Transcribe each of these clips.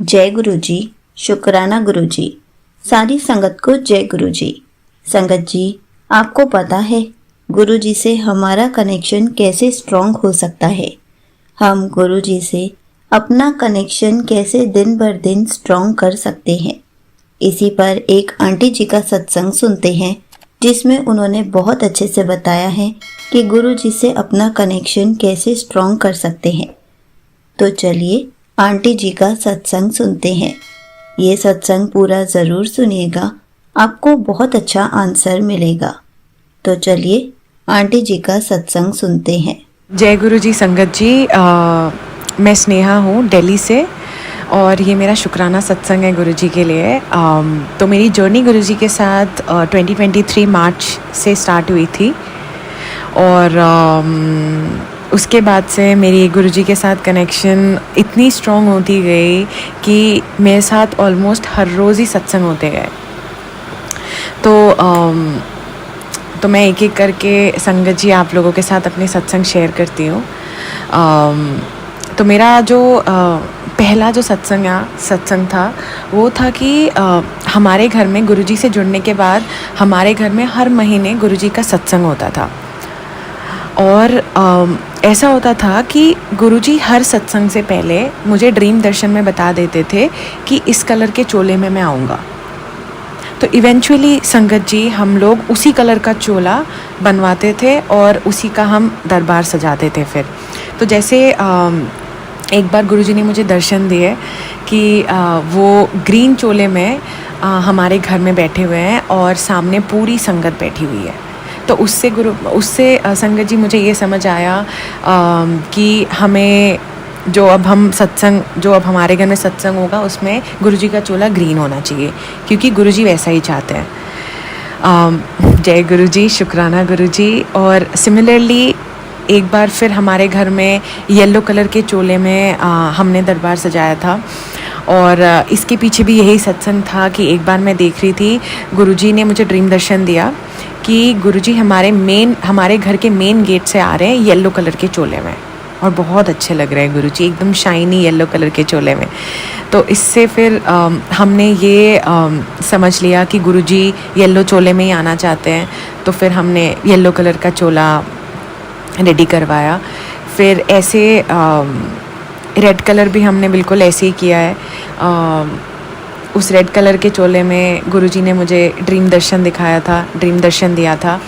जय गुरु जी, शुक्राना गुरु जी। सारी संगत को जय गुरु जी। संगत जी, आपको पता है गुरु जी से हमारा कनेक्शन कैसे स्ट्रॉन्ग हो सकता है? हम गुरु जी से अपना कनेक्शन कैसे दिन भर दिन स्ट्रॉन्ग कर सकते हैं? इसी पर एक आंटी जी का सत्संग सुनते हैं, जिसमें उन्होंने बहुत अच्छे से बताया है कि गुरु जी से अपना कनेक्शन कैसे स्ट्रॉन्ग कर सकते हैं। तो चलिए आंटी जी का सत्संग सुनते हैं। ये सत्संग पूरा ज़रूर सुनिएगा, आपको बहुत अच्छा आंसर मिलेगा। तो चलिए आंटी जी का सत्संग सुनते हैं। जय गुरु जी। संगत जी, मैं स्नेहा हूँ दिल्ली से और ये मेरा शुक्राना सत्संग है गुरु जी के लिए। तो मेरी जर्नी गुरु जी के साथ 2023 मार्च से स्टार्ट हुई थी और उसके बाद से मेरी गुरुजी के साथ कनेक्शन इतनी स्ट्रॉन्ग होती गई कि मेरे साथ ऑलमोस्ट हर रोज़ ही सत्संग होते गए। तो मैं एक एक करके संगत जी आप लोगों के साथ अपने सत्संग शेयर करती हूँ। तो मेरा जो पहला जो सत्संग था वो था कि हमारे घर में गुरुजी से जुड़ने के बाद हमारे घर में हर महीने गुरुजी का सत्संग होता था। और ऐसा होता था कि गुरुजी हर सत्संग से पहले मुझे ड्रीम दर्शन में बता देते थे कि इस कलर के चोले में मैं आऊँगा। तो इवेंचुअली संगत जी हम लोग उसी कलर का चोला बनवाते थे और उसी का हम दरबार सजाते थे। फिर तो जैसे एक बार गुरुजी ने मुझे दर्शन दिए कि वो ग्रीन चोले में हमारे घर में बैठे हुए हैं और सामने पूरी संगत बैठी हुई है। तो उससे संगत जी मुझे ये समझ आया कि हमें जो अब हमारे घर में सत्संग होगा उसमें गुरुजी का चोला ग्रीन होना चाहिए, क्योंकि गुरुजी वैसा ही चाहते हैं। जय गुरुजी, शुक्राना गुरुजी। और सिमिलरली एक बार फिर हमारे घर में येलो कलर के चोले में हमने दरबार सजाया था और इसके पीछे भी यही सत्संग था कि एक बार मैं देख रही थी, गुरुजी ने मुझे ड्रीम दर्शन दिया कि गुरुजी हमारे घर के मेन गेट से आ रहे हैं येलो कलर के चोले में और बहुत अच्छे लग रहे हैं गुरुजी, एकदम शाइनी येलो कलर के चोले में। तो इससे फिर हमने ये समझ लिया कि गुरुजी येलो चोले में ही आना चाहते हैं। तो फिर हमने येलो कलर का चोला रेडी करवाया। फिर ऐसे रेड कलर भी हमने बिल्कुल ऐसे ही किया है। उस रेड कलर के चोले में गुरुजी ने मुझे ड्रीम दर्शन दिया था।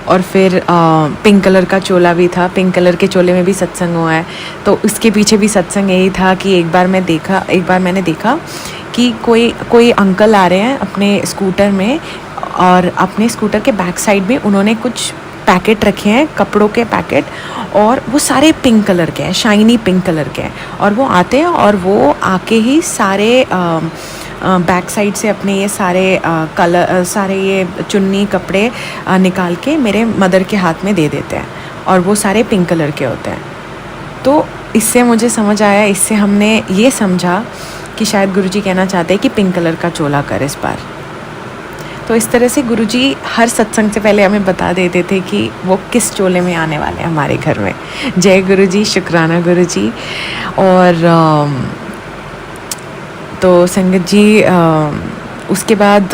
और फिर पिंक कलर का चोला भी था, पिंक कलर के चोले में भी सत्संग हुआ है। तो उसके पीछे भी सत्संग यही था कि एक बार मैंने देखा कि कोई अंकल आ रहे हैं अपने स्कूटर में और अपने स्कूटर के बैक साइड में उन्होंने कुछ पैकेट रखे हैं, कपड़ों के पैकेट, और वो सारे पिंक कलर के हैं, शाइनी पिंक कलर के हैं। और वो आते हैं और वो आके ही सारे बैक साइड से अपने ये सारे ये चुन्नी कपड़े निकाल के मेरे मदर के हाथ में दे देते हैं और वो सारे पिंक कलर के होते हैं। तो इससे मुझे समझ आया, इससे हमने ये समझा कि शायद गुरुजी कहना चाहते हैं कि पिंक कलर का चोला कर इस बार। तो इस तरह से गुरुजी हर सत्संग से पहले हमें बता देते थे कि वो किस चोले में आने वाले हैं हमारे घर में। जय गुरुजी, शुक्राना गुरुजी। और तो संगत जी उसके बाद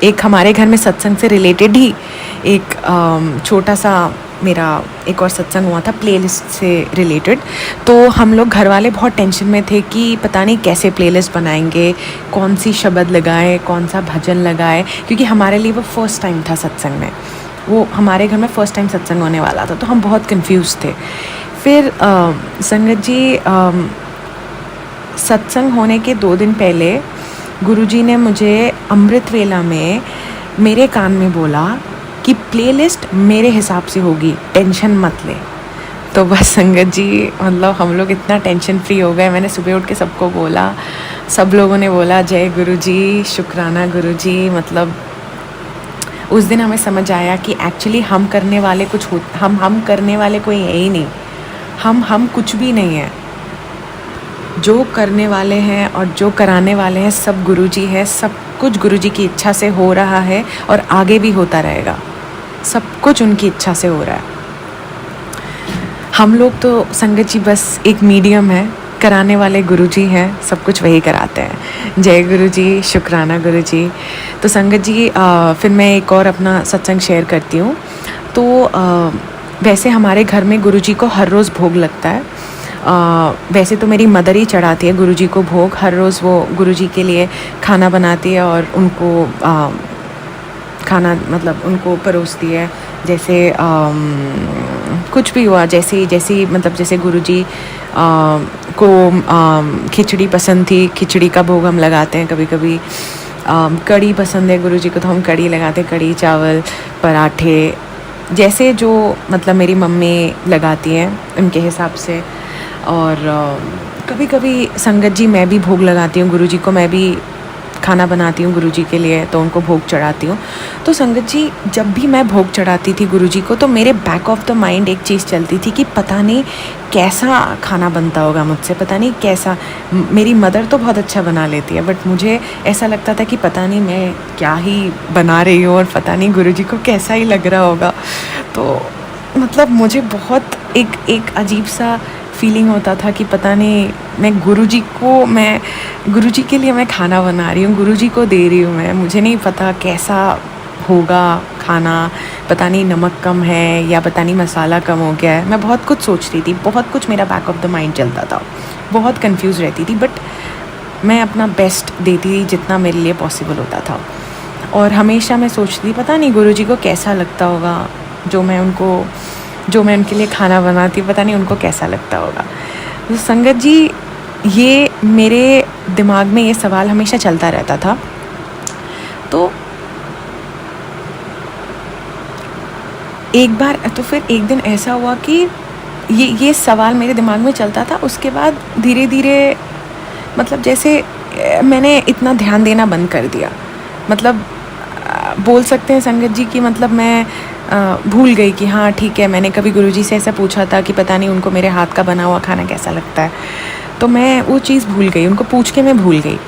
एक हमारे घर में सत्संग से रिलेटेड ही एक छोटा सा मेरा एक और सत्संग हुआ था प्लेलिस्ट से रिलेटेड। तो हम लोग घर वाले बहुत टेंशन में थे कि पता नहीं कैसे प्लेलिस्ट बनाएंगे, कौन सी शब्द लगाए, कौन सा भजन लगाए, क्योंकि हमारे लिए वो फर्स्ट टाइम था सत्संग में, वो हमारे घर में फ़र्स्ट टाइम सत्संग होने वाला था। तो हम बहुत कंफ्यूज थे। फिर संगत जी सत्संग होने के 2 दिन पहले गुरुजी ने मुझे अमृत वेला में मेरे कान में बोला कि प्लेलिस्ट मेरे हिसाब से होगी, टेंशन मत ले। तो बस संगत जी मतलब हम लोग इतना टेंशन फ्री हो गए। मैंने सुबह उठ के सबको बोला, सब लोगों ने बोला जय गुरुजी, शुक्राना गुरुजी। मतलब उस दिन हमें समझ आया कि एक्चुअली हम करने वाले कोई है ही नहीं, हम कुछ भी नहीं है। जो करने वाले हैं और जो कराने वाले हैं सब गुरुजी है। सब कुछ गुरुजी की इच्छा से हो रहा है और आगे भी होता रहेगा। सब कुछ उनकी इच्छा से हो रहा है। हम लोग तो संगत जी बस एक मीडियम है कराने वाले गुरुजी हैं, सब कुछ वही कराते हैं। जय गुरुजी, शुक्राना गुरुजी। तो संगत जी फिर मैं एक और अपना सत्संग शेयर करती हूँ। तो वैसे हमारे घर में गुरुजी को हर रोज़ भोग लगता है। वैसे तो मेरी मदर ही चढ़ाती है गुरुजी को भोग, हर रोज़ वो गुरुजी के लिए खाना बनाती है और उनको खाना मतलब उनको परोसती है। जैसे कुछ भी हुआ, जैसे मतलब जैसे गुरुजी को खिचड़ी पसंद थी, खिचड़ी का भोग हम लगाते हैं। कभी कभी कड़ी पसंद है गुरुजी को तो हम कड़ी लगाते हैं, कड़ी चावल पराठे, जैसे जो मतलब मेरी मम्मी लगाती हैं उनके हिसाब से। और कभी कभी संगत जी मैं भी भोग लगाती हूँ गुरुजी को, मैं भी खाना बनाती हूँ गुरुजी के लिए, तो उनको भोग चढ़ाती हूँ। तो संगत जी जब भी मैं भोग चढ़ाती थी गुरुजी को तो मेरे बैक ऑफ द माइंड एक चीज़ चलती थी कि पता नहीं कैसा खाना बनता होगा मुझसे, पता नहीं कैसा। मेरी मदर तो बहुत अच्छा बना लेती है, बट मुझे ऐसा लगता था कि पता नहीं मैं क्या ही बना रही हूँ और पता नहीं गुरुजी को कैसा ही लग रहा होगा। तो मतलब मुझे बहुत एक अजीब सा फीलिंग होता था कि पता नहीं मैं गुरुजी के लिए मैं खाना बना रही हूँ, गुरुजी को दे रही हूँ मैं, मुझे नहीं पता कैसा होगा खाना, पता नहीं नमक कम है या पता नहीं मसाला कम हो गया है। मैं बहुत कुछ सोच रही थी, बहुत कुछ मेरा बैक ऑफ द माइंड चलता था, बहुत कंफ्यूज रहती थी, बट मैं अपना बेस्ट देती थी जितना मेरे लिए पॉसिबल होता था। और हमेशा मैं सोचती थी पता नहीं गुरुजी को कैसा लगता होगा जो मैं उनके लिए खाना बनाती हूँ, पता नहीं उनको कैसा लगता होगा। तो संगत जी ये मेरे दिमाग में ये सवाल हमेशा चलता रहता था। तो फिर एक दिन ऐसा हुआ कि ये सवाल मेरे दिमाग में चलता था। उसके बाद धीरे धीरे मतलब जैसे मैंने इतना ध्यान देना बंद कर दिया, मतलब बोल सकते हैं संगत जी कि मतलब मैं भूल गई कि हाँ ठीक है, मैंने कभी गुरुजी से ऐसा पूछा था कि पता नहीं उनको मेरे हाथ का बना हुआ खाना कैसा लगता है, तो मैं वो चीज़ भूल गई, उनको पूछ के मैं भूल गई।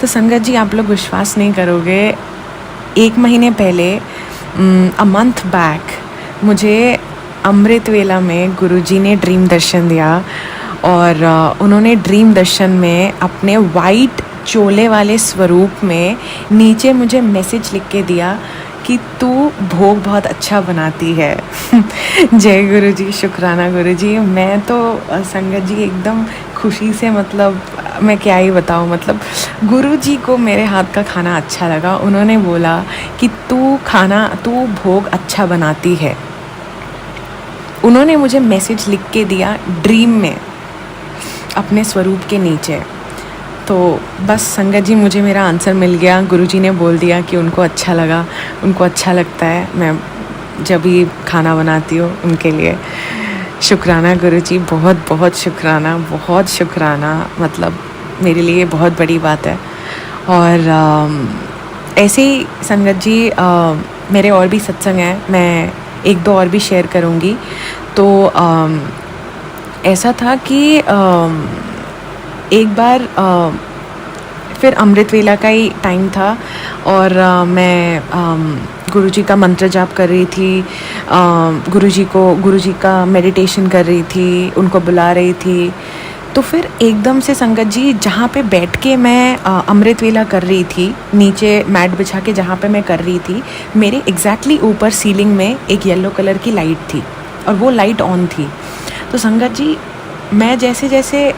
तो संगत जी आप लोग विश्वास नहीं करोगे, 1 महीने पहले अ मंथ बैक मुझे अमृत वेला में गुरुजी ने ड्रीम दर्शन दिया। और उन्होंने ड्रीम दर्शन में अपने वाइट चोले वाले स्वरूप में नीचे मुझे मैसेज लिख के दिया कि तू भोग बहुत अच्छा बनाती है। जय गुरुजी, शुक्राना गुरुजी। मैं तो संगत जी एकदम खुशी से, मतलब मैं क्या ही बताऊँ, मतलब गुरुजी को मेरे हाथ का खाना अच्छा लगा। उन्होंने बोला कि तू भोग अच्छा बनाती है। उन्होंने मुझे मैसेज लिख के दिया ड्रीम में अपने स्वरूप के नीचे। तो बस संगत जी मुझे मेरा आंसर मिल गया। गुरुजी ने बोल दिया कि उनको अच्छा लगा, उनको अच्छा लगता है मैं जब भी खाना बनाती हूँ उनके लिए। शुक्राना गुरुजी, बहुत बहुत शुक्राना, बहुत शुक्राना, मतलब मेरे लिए बहुत बड़ी बात है। और ऐसे ही संगत जी मेरे और भी सत्संग हैं, मैं 1-2 और भी शेयर करूँगी। तो ऐसा था कि एक बार फिर अमृत वेला का ही टाइम था और मैं गुरुजी का मंत्र जाप कर रही थी, गुरुजी का मेडिटेशन कर रही थी, उनको बुला रही थी। तो फिर एकदम से संगत जी जहाँ पे बैठ के मैं अमृत वेला कर रही थी, नीचे मैट बिछा के जहाँ पे मैं कर रही थी, मेरे एग्जैक्टली ऊपर सीलिंग में एक येलो कलर की लाइट थी और वो लाइट ऑन थी। तो संगत जी मैं जैसे जैसे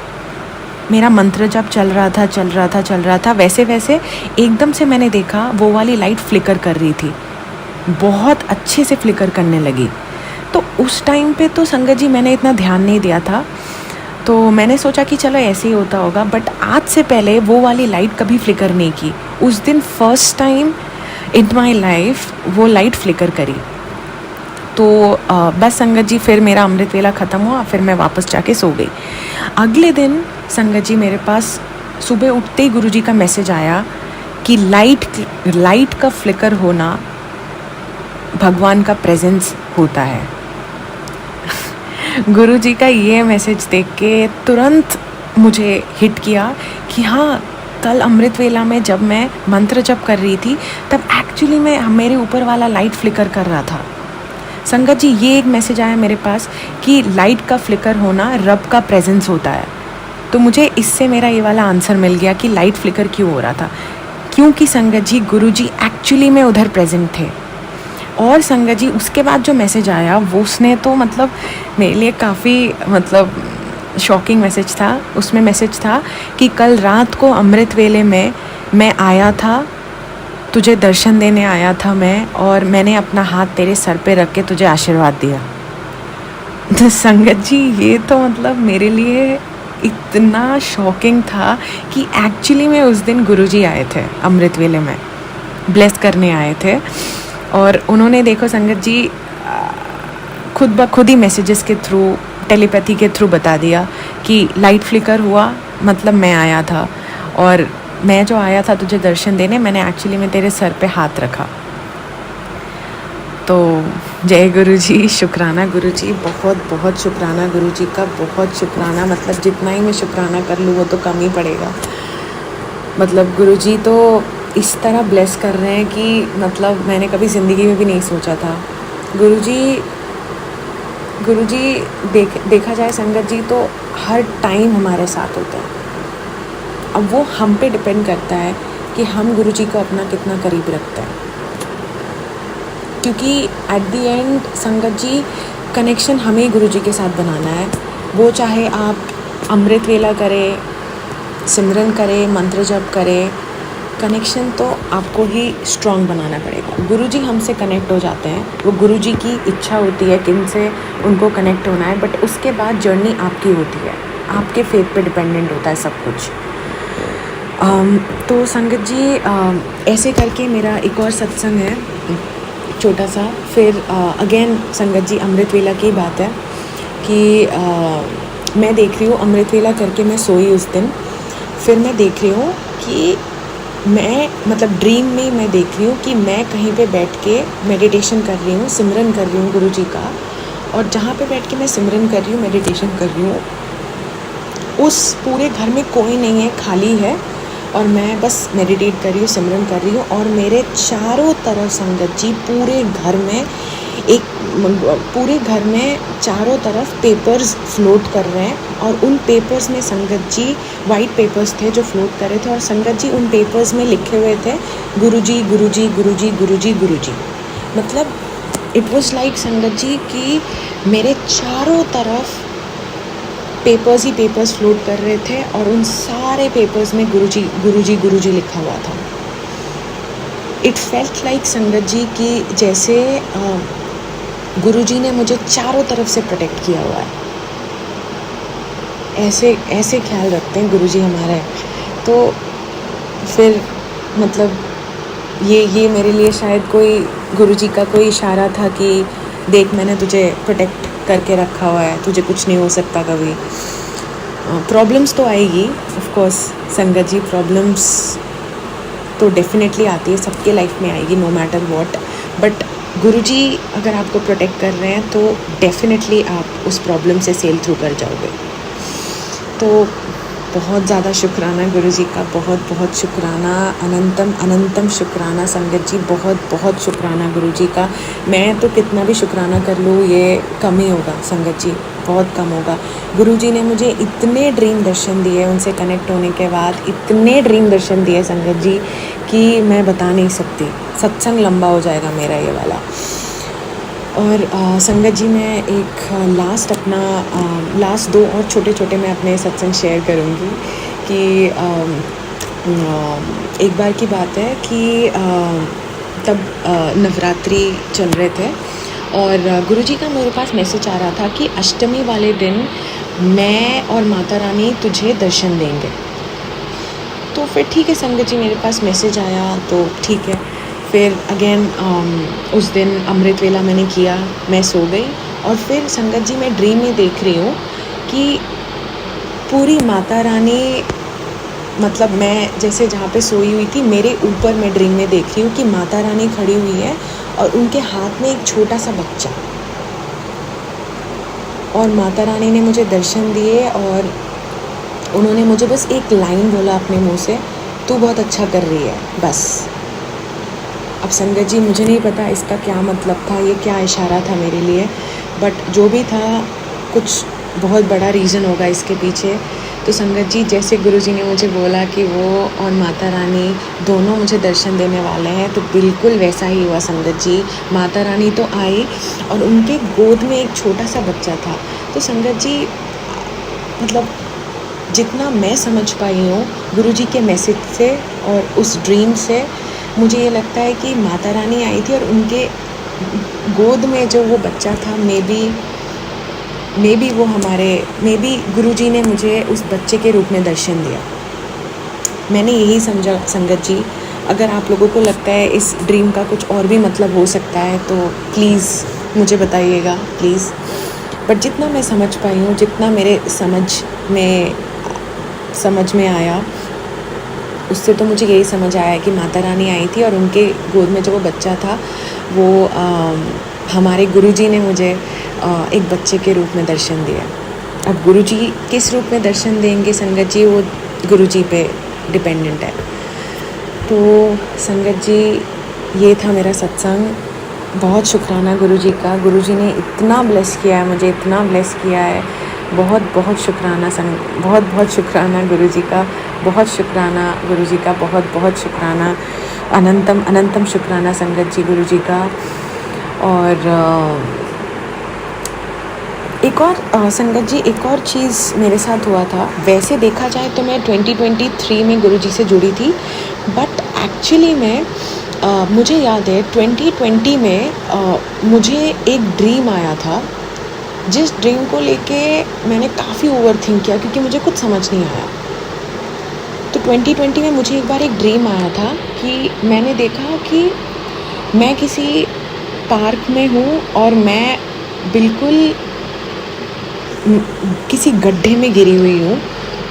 मेरा मंत्र जब चल रहा था वैसे वैसे एकदम से मैंने देखा वो वाली लाइट फ्लिकर कर रही थी, बहुत अच्छे से फ्लिकर करने लगी। तो उस टाइम पे तो संगत जी मैंने इतना ध्यान नहीं दिया था, तो मैंने सोचा कि चलो ऐसे ही होता होगा। बट आज से पहले वो वाली लाइट कभी फ्लिकर नहीं की। उस दिन first time in my life वो लाइट फ्लिकर करी। तो बस संगत जी फिर मेरा अमृत वेला ख़त्म हुआ, फिर मैं वापस जाके सो गई। अगले दिन संगत जी मेरे पास सुबह उठते ही गुरुजी का मैसेज आया कि लाइट का फ्लिकर होना भगवान का प्रेजेंस होता है। गुरुजी का ये मैसेज देख के तुरंत मुझे हिट किया कि हाँ, कल अमृत वेला में जब मैं मंत्र जप कर रही थी तब एक्चुअली में मेरे ऊपर वाला लाइट फ्लिकर कर रहा था। संगत जी ये एक मैसेज आया मेरे पास कि लाइट का फ्लिकर होना रब का प्रेजेंस होता है। तो मुझे इससे मेरा ये वाला आंसर मिल गया कि लाइट फ्लिकर क्यों हो रहा था, क्योंकि संगत जी गुरुजी एक्चुअली में उधर प्रेजेंट थे। और संगत जी उसके बाद जो मैसेज आया वो उसने तो मतलब मेरे लिए काफ़ी मतलब शॉकिंग मैसेज था। उसमें मैसेज था कि कल रात को अमृत वेले में मैं आया था, तुझे दर्शन देने आया था मैं, और मैंने अपना हाथ तेरे सर पे रख के तुझे आशीर्वाद दिया। तो संगत जी ये तो मतलब मेरे लिए इतना शॉकिंग था कि एक्चुअली में उस दिन गुरुजी आए थे अमृत वेले में, ब्लेस करने आए थे। और उन्होंने देखो संगत जी खुद ब खुद ही मैसेजेस के थ्रू, टेलीपैथी के थ्रू बता दिया कि लाइट फ्लिकर हुआ मतलब मैं आया था, और मैं जो आया था तुझे दर्शन देने, मैंने एक्चुअली में तेरे सर पे हाथ रखा। तो जय गुरुजी, शुक्राना गुरुजी, बहुत बहुत शुक्राना गुरुजी का, बहुत शुक्राना। मतलब जितना ही मैं शुक्राना कर लूँ वो तो कम ही पड़ेगा। मतलब गुरुजी तो इस तरह ब्लेस कर रहे हैं कि मतलब मैंने कभी ज़िंदगी में भी नहीं सोचा था। गुरुजी देखा जाए संगत जी तो हर टाइम हमारे साथ होते हैं। अब वो हम पे डिपेंड करता है कि हम गुरुजी को अपना कितना करीब रखते हैं, क्योंकि एट द एंड संगत जी कनेक्शन हमें गुरुजी के साथ बनाना है। वो चाहे आप अमृत वेला करें, सिमरन करें, मंत्र जप करें, कनेक्शन तो आपको ही स्ट्रॉन्ग बनाना पड़ेगा। गुरुजी हमसे कनेक्ट हो जाते हैं, वो गुरुजी की इच्छा होती है किन से उनको कनेक्ट होना है, बट उसके बाद जर्नी आपकी होती है, आपके फेथ पे डिपेंडेंट होता है सब कुछ। तो संगत जी ऐसे करके मेरा एक और सत्संग है छोटा सा। फिर अगेन संगत जी अमृत वेला की बात है कि मैं देख रही हूँ अमृत वेला करके मैं सोई उस दिन। फिर मैं देख रही हूँ कि मैं मतलब ड्रीम में मैं देख रही हूँ कि मैं कहीं पे बैठ के मेडिटेशन कर रही हूँ, सिमरन कर रही हूँ गुरुजी का, और जहाँ पे बैठ के मैं सिमरन कर रही हूँ, मेडिटेशन कर रही हूँ, उस पूरे घर में कोई नहीं है, खाली है, और मैं बस मेडिटेट कर रही हूँ, सिमरन कर रही हूँ, और मेरे चारों तरफ संगत जी पूरे घर में चारों तरफ पेपर्स फ्लोट कर रहे हैं, और उन पेपर्स में संगत जी वाइट पेपर्स थे जो फ्लोट कर रहे थे, और संगत जी उन पेपर्स में लिखे हुए थे गुरुजी गुरुजी गुरुजी गुरुजी गुरुजी। मतलब इट वाज लाइक संगत जी कि मेरे चारों तरफ पेपर्स ही पेपर्स फ्लोट कर रहे थे, और उन सारे पेपर्स में गुरुजी गुरुजी गुरुजी लिखा हुआ था। इट फेल्ट लाइक संगत जी कि जैसे गुरुजी ने मुझे चारों तरफ से प्रोटेक्ट किया हुआ है। ऐसे ख्याल रखते हैं गुरुजी हमारे। तो फिर मतलब ये मेरे लिए शायद कोई गुरुजी का कोई इशारा था कि देख मैंने तुझे प्रोटेक्ट करके रखा हुआ है, तुझे कुछ नहीं हो सकता कभी। प्रॉब्लम्स तो आएगी ऑफ कोर्स संगत जी, प्रॉब्लम्स तो डेफिनेटली आती है, सबके लाइफ में आएगी नो मैटर व्हाट, बट गुरुजी अगर आपको प्रोटेक्ट कर रहे हैं तो डेफिनेटली आप उस प्रॉब्लम से सेल थ्रू कर जाओगे। तो बहुत ज़्यादा शुक्राना गुरुजी का, बहुत बहुत शुक्राना, अनंतम अनंतम शुक्राना संगत जी, बहुत बहुत शुक्राना गुरुजी का। मैं तो कितना भी शुक्राना कर लूँ ये कम ही होगा संगत जी, बहुत कम होगा। गुरुजी ने मुझे इतने ड्रीम दर्शन दिए, उनसे कनेक्ट होने के बाद इतने ड्रीम दर्शन दिए संगत जी कि मैं बता नहीं सकती। सत्संग लंबा हो जाएगा मेरा ये वाला। और संगत जी मैं एक लास्ट 2 और छोटे छोटे मैं अपने सत्संग शेयर करूँगी कि एक बार की बात है कि तब नवरात्रि चल रहे थे, और गुरुजी का मेरे पास मैसेज आ रहा था कि अष्टमी वाले दिन मैं और माता रानी तुझे दर्शन देंगे। तो फिर ठीक है संगत जी, मेरे पास मैसेज आया तो ठीक है। फिर अगेन उस दिन अमृत वेला मैंने किया, मैं सो गई, और फिर संगत जी मैं ड्रीम में देख रही हूँ कि पूरी माता रानी, मतलब मैं जैसे जहाँ पे सोई हुई थी मेरे ऊपर मैं ड्रीम में देख रही हूँ कि माता रानी खड़ी हुई है और उनके हाथ में एक छोटा सा बच्चा, और माता रानी ने मुझे दर्शन दिए, और उन्होंने मुझे बस एक लाइन बोला अपने मुंह से, तू बहुत अच्छा कर रही है, बस। अब संगत जी मुझे नहीं पता इसका क्या मतलब था, ये क्या इशारा था मेरे लिए, बट जो भी था कुछ बहुत बड़ा रीज़न होगा इसके पीछे। तो संगत जी, जैसे गुरुजी ने मुझे बोला कि वो और माता रानी दोनों मुझे दर्शन देने वाले हैं, तो बिल्कुल वैसा ही हुआ संगत जी। माता रानी तो आई और उनके गोद में एक छोटा सा बच्चा था। तो संगत जी, मतलब जितना मैं समझ पाई हूँ गुरुजी के मैसेज से और उस ड्रीम से, मुझे ये लगता है कि माता रानी आई थी और उनके गोद में जो वो बच्चा था, मे बी गुरुजी ने मुझे उस बच्चे के रूप में दर्शन दिया। मैंने यही समझा संगत जी। अगर आप लोगों को लगता है इस ड्रीम का कुछ और भी मतलब हो सकता है तो प्लीज़ मुझे बताइएगा, प्लीज़। बट जितना मैं समझ पाई हूँ, जितना मेरे समझ में आया, उससे तो मुझे यही समझ आया कि माता रानी आई थी और उनके गोद में जो वो बच्चा था, वो हमारे गुरुजी ने मुझे एक बच्चे के रूप में दर्शन दिया। अब गुरुजी किस रूप में दर्शन देंगे संगत जी, वो गुरुजी पे डिपेंडेंट है। तो संगत जी, ये था मेरा सत्संग। बहुत शुक्राना गुरुजी का। गुरुजी ने इतना ब्लेस किया है मुझे, इतना ब्लेस किया है। बहुत बहुत शुक्राना बहुत शुक्राना गुरुजी का। बहुत शुक्राना गुरुजी का। बहुत शुक्राना। अनंतम शुक्राना संगत जी गुरुजी का। और एक और संगत जी, एक और चीज़ मेरे साथ हुआ था। वैसे देखा जाए तो मैं 2023 में गुरुजी से जुड़ी थी, बट एक्चुअली में मुझे याद है 2020 में मुझे एक ड्रीम आया था, जिस ड्रीम को लेके मैंने काफ़ी ओवरथिंक किया क्योंकि मुझे कुछ समझ नहीं आया। तो 2020 में मुझे एक बार एक ड्रीम आया था कि मैंने देखा कि मैं किसी पार्क में हूँ और मैं बिल्कुल किसी गड्ढे में गिरी हुई हूँ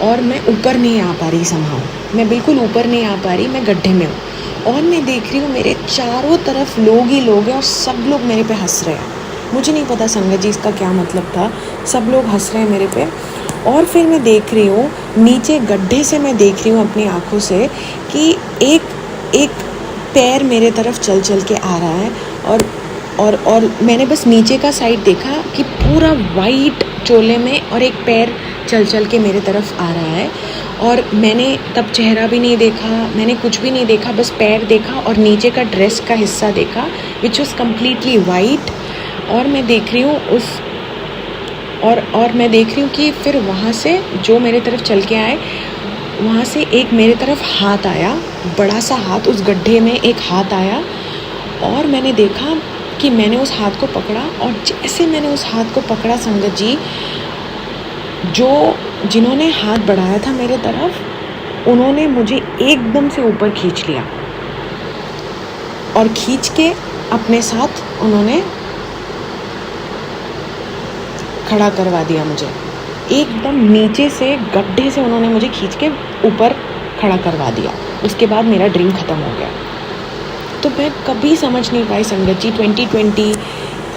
और मैं ऊपर नहीं आ पा रही। मैं बिल्कुल ऊपर नहीं आ पा रही, मैं गड्ढे में हूँ और मैं देख रही हूँ मेरे चारों तरफ लोग ही लोग हैं और सब लोग मेरे पे हंस रहे हैं। मुझे नहीं पता संगत जी इसका क्या मतलब था, सब लोग हंस रहे हैं मेरे पे। और फिर मैं देख रही हूँ नीचे गड्ढे से, मैं देख रही हूँ अपनी आँखों से कि एक पैर मेरे तरफ चल के आ रहा है और मैंने बस नीचे का साइड देखा कि पूरा वाइट चोले में और एक पैर चल के मेरे तरफ आ रहा है। और मैंने तब चेहरा भी नहीं देखा, मैंने कुछ भी नहीं देखा, बस पैर देखा और नीचे का ड्रेस का हिस्सा देखा विच वॉज कम्प्लीटली वाइट। और मैं देख रही हूँ मैं देख रही हूँ कि फिर वहाँ से जो मेरे तरफ चल के आए, वहाँ से एक मेरे तरफ हाथ आया, बड़ा सा हाथ, उस गड्ढे में एक हाथ आया और मैंने देखा कि मैंने उस हाथ को पकड़ा। और जैसे मैंने उस हाथ को पकड़ा संगत जी, जिन्होंने हाथ बढ़ाया था मेरे तरफ, उन्होंने मुझे एकदम से ऊपर खींच लिया और खींच के अपने साथ उन्होंने खड़ा करवा दिया मुझे। एकदम नीचे से गड्ढे से उन्होंने मुझे खींच के ऊपर खड़ा करवा दिया। उसके बाद मेरा ड्रीम ख़त्म हो गया। तो मैं कभी समझ नहीं पाई संगत जी। 2020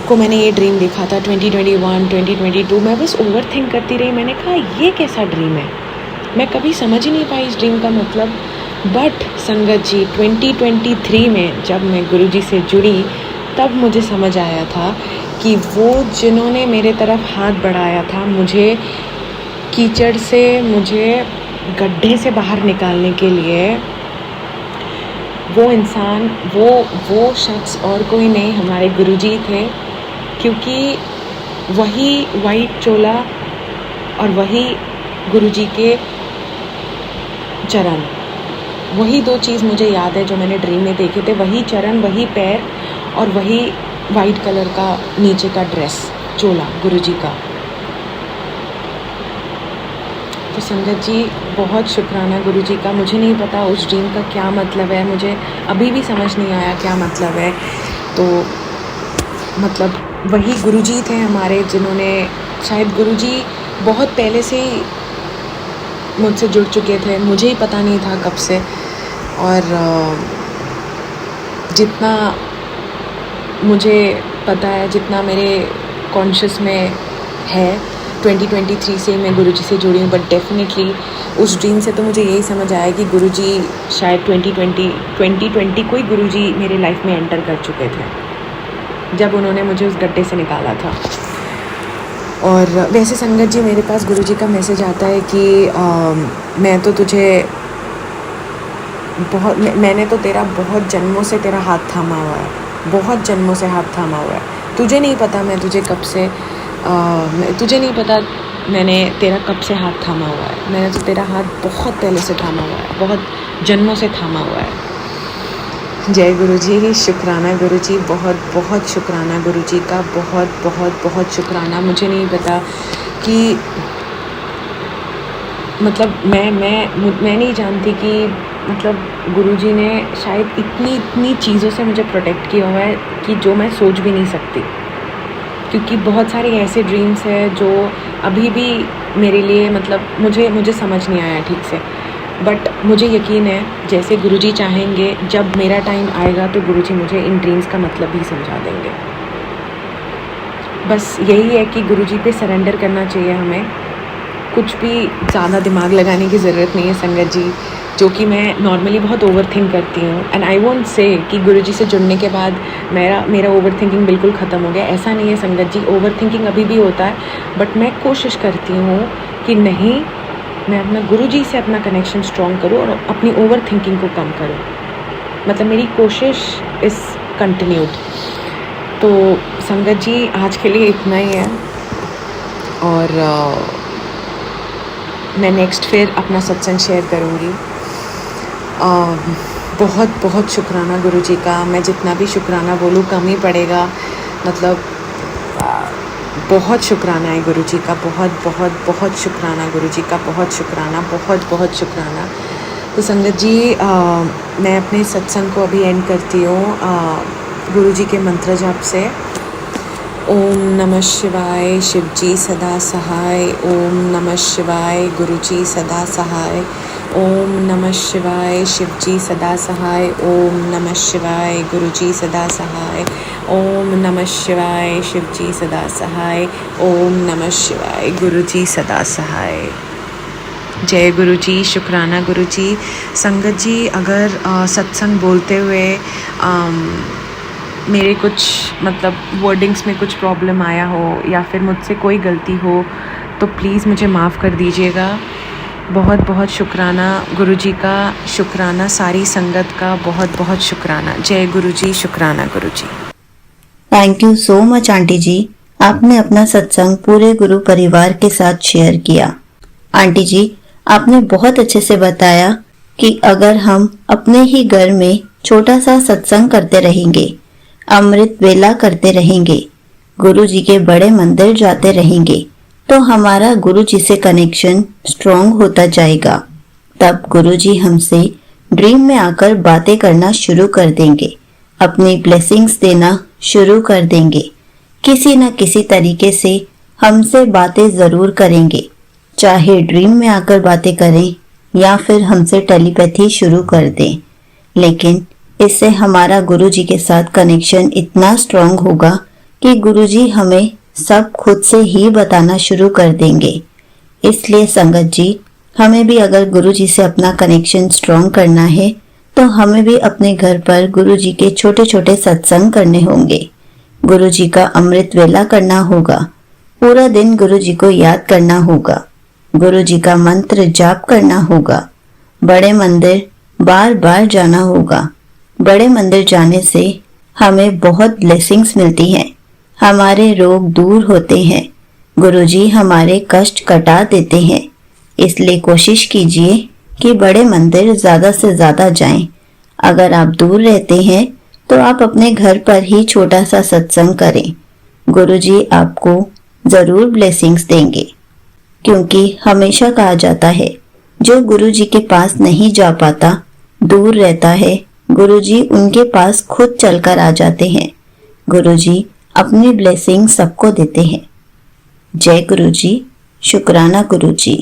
को मैंने ये ड्रीम देखा था, 2021, 2022 मैं बस ओवरथिंक करती रही। मैंने कहा ये कैसा ड्रीम है, मैं कभी समझ ही नहीं पाई इस ड्रीम का मतलब। बट संगत जी 2023 में जब मैं गुरुजी से जुड़ी, तब मुझे समझ आया था कि वो जिन्होंने मेरे तरफ हाथ बढ़ाया था, मुझे कीचड़ से, मुझे गड्ढे से बाहर निकालने के लिए, वो इंसान, वो शख्स और कोई नहीं, हमारे गुरुजी थे। क्योंकि वही वाइट चोला और वही गुरुजी के चरण, वही दो चीज़ मुझे याद है जो मैंने ड्रीम में देखे थे। वही चरण, वही पैर और वही वाइट कलर का नीचे का ड्रेस, चोला गुरुजी का। तो संगत जी बहुत शुक्राना गुरुजी का। मुझे नहीं पता उस ड्रीम का क्या मतलब है, मुझे अभी भी समझ नहीं आया क्या मतलब है। तो मतलब वही गुरुजी थे हमारे, जिन्होंने, शायद गुरुजी बहुत पहले से ही मुझसे जुड़ चुके थे, मुझे ही पता नहीं था कब से। और जितना मुझे पता है, जितना मेरे कॉन्शियस में है, 2023 से मैं गुरुजी से जुड़ी हूँ। बट डेफिनेटली उस ड्रीम से तो मुझे यही समझ आया कि गुरुजी शायद 2020 को ही गुरुजी मेरे लाइफ में एंटर कर चुके थे, जब उन्होंने मुझे उस गड्ढे से निकाला था। और वैसे संगत जी मेरे पास गुरुजी का मैसेज आता है कि मैं तो तुझे मैंने तो तेरा बहुत जन्मों से तेरा हाथ थामा हुआ है, बहुत जन्मों से हाथ थामा हुआ है। तुझे नहीं पता मैं तुझे कब से तुझे नहीं पता मैंने तेरा कब से हाथ थामा हुआ है। मैंने तो तेरा हाथ बहुत पहले से थामा हुआ है, बहुत जन्मों से थामा हुआ है। जय गुरुजी, शुक्राना गुरुजी, बहुत बहुत शुक्राना गुरुजी का, बहुत बहुत बहुत शुक्राना। मुझे नहीं पता कि मतलब मैं नहीं जानती कि मतलब गुरुजी ने शायद इतनी चीज़ों से मुझे प्रोटेक्ट किया हुआ है कि जो मैं सोच भी नहीं सकती। क्योंकि बहुत सारे ऐसे ड्रीम्स हैं जो अभी भी मेरे लिए मतलब मुझे समझ नहीं आया ठीक से, बट मुझे यकीन है जैसे गुरुजी चाहेंगे जब मेरा टाइम आएगा तो गुरुजी मुझे इन ड्रीम्स का मतलब भी समझा देंगे। बस यही है कि गुरुजी पे सरेंडर करना चाहिए हमें, कुछ भी ज़्यादा दिमाग लगाने की ज़रूरत नहीं है संगत जी, जो कि मैं नॉर्मली बहुत ओवर थिंक करती हूँ। एंड आई वोंट से कि गुरुजी से जुड़ने के बाद मेरा ओवर थिंकिंग बिल्कुल ख़त्म हो गया, ऐसा नहीं है संगत जी। ओवर थिंकिंग अभी भी होता है, बट मैं कोशिश करती हूँ कि नहीं, मैं अपना गुरुजी से अपना कनेक्शन स्ट्रॉन्ग करूँ और अपनी ओवर थिंकिंग को कम करूँ। मतलब मेरी कोशिश इज़ कंटिन्यूड। तो संगत जी आज के लिए इतना ही है, और मैं नेक्स्ट फिर अपना सत्संग शेयर करूँगी। बहुत बहुत शुक्राना गुरुजी का, मैं जितना भी शुक्राना बोलूँ कम ही पड़ेगा। मतलब बहुत शुक्राना है गुरुजी का, बहुत बहुत बहुत शुक्राना गुरुजी का, बहुत शुक्राना, बहुत बहुत शुक्राना। तो संगत जी मैं अपने सत्संग को अभी एंड करती हूँ गुरुजी के मंत्र जाप से। ओम नमः शिवाय, शिवजी सदा सहाय। ओम नमः शिवाय, गुरुजी सदा सहाय। ओम नमः शिवाय, शिवजी सदा सहाय। ओम नमः शिवाय, गुरुजी सदा सहाय। ओम नमः शिवाय, शिवजी सदा सहाय। ओम नमः शिवाय, गुरुजी सदा सहाय। जय गुरुजी, शुक्राना गुरुजी। संगत जी अगर सत्संग बोलते हुए मेरे कुछ मतलब वर्डिंग्स में कुछ प्रॉब्लम आया हो या फिर मुझसे कोई गलती हो तो प्लीज़ मुझे माफ़ कर दीजिएगा। बहुत बहुत शुक्राना गुरुजी का, शुक्राना सारी संगत का, बहुत बहुत शुक्राना। जय गुरुजी, शुक्राना गुरुजी। Thank you so much aunty ji, आपने अपना सत्संग पूरे गुरु परिवार के साथ शेयर किया। आंटी जी आपने बहुत अच्छे से बताया कि अगर हम अपने ही घर में छोटा सा सत्संग करते रहेंगे, अमृत वेला करते रहेंगे, गुरु जी के बड़े मंदिर जाते रहेंगे, तो हमारा गुरु जी से कनेक्शन स्ट्रॉन्ग होता जाएगा। तब गुरु जी हमसे ड्रीम में आकर बातें करना शुरू कर देंगे, अपनी ब्लेसिंग्स देना शुरू कर देंगे, किसी न किसी तरीके से हमसे बातें जरूर करेंगे, चाहे ड्रीम में आकर बातें करें या फिर हमसे टेलीपैथी शुरू कर दें। लेकिन इससे हमारा गुरुजी के साथ कनेक्शन इतना स्ट्रॉन्ग होगा कि गुरुजी हमें सब खुद से ही बताना शुरू कर देंगे। इसलिए संगत जी हमें भी अगर गुरुजी से अपना कनेक्शन स्ट्रॉन्ग करना है तो हमें भी अपने घर पर गुरुजी के छोटे छोटे सत्संग करने होंगे, गुरुजी का अमृत वेला करना होगा, पूरा दिन गुरुजी को याद करना होगा, गुरुजी का मंत्र जाप करना होगा, बड़े मंदिर बार बार जाना होगा। बड़े मंदिर जाने से हमें बहुत ब्लेसिंग्स मिलती हैं, हमारे रोग दूर होते हैं, गुरुजी हमारे कष्ट कटा देते हैं। इसलिए कोशिश कीजिए कि बड़े मंदिर ज्यादा से ज्यादा जाएं। अगर आप दूर रहते हैं तो आप अपने घर पर ही छोटा सा सत्संग करें, गुरुजी आपको जरूर ब्लेसिंग्स देंगे। क्योंकि हमेशा कहा जाता है जो गुरुजी के पास नहीं जा पाता, दूर रहता है, गुरुजी उनके पास खुद चलकर आ जाते हैं। गुरुजी अपनी ब्लेसिंग सबको देते हैं। जय गुरुजी, शुक्राना गुरुजी।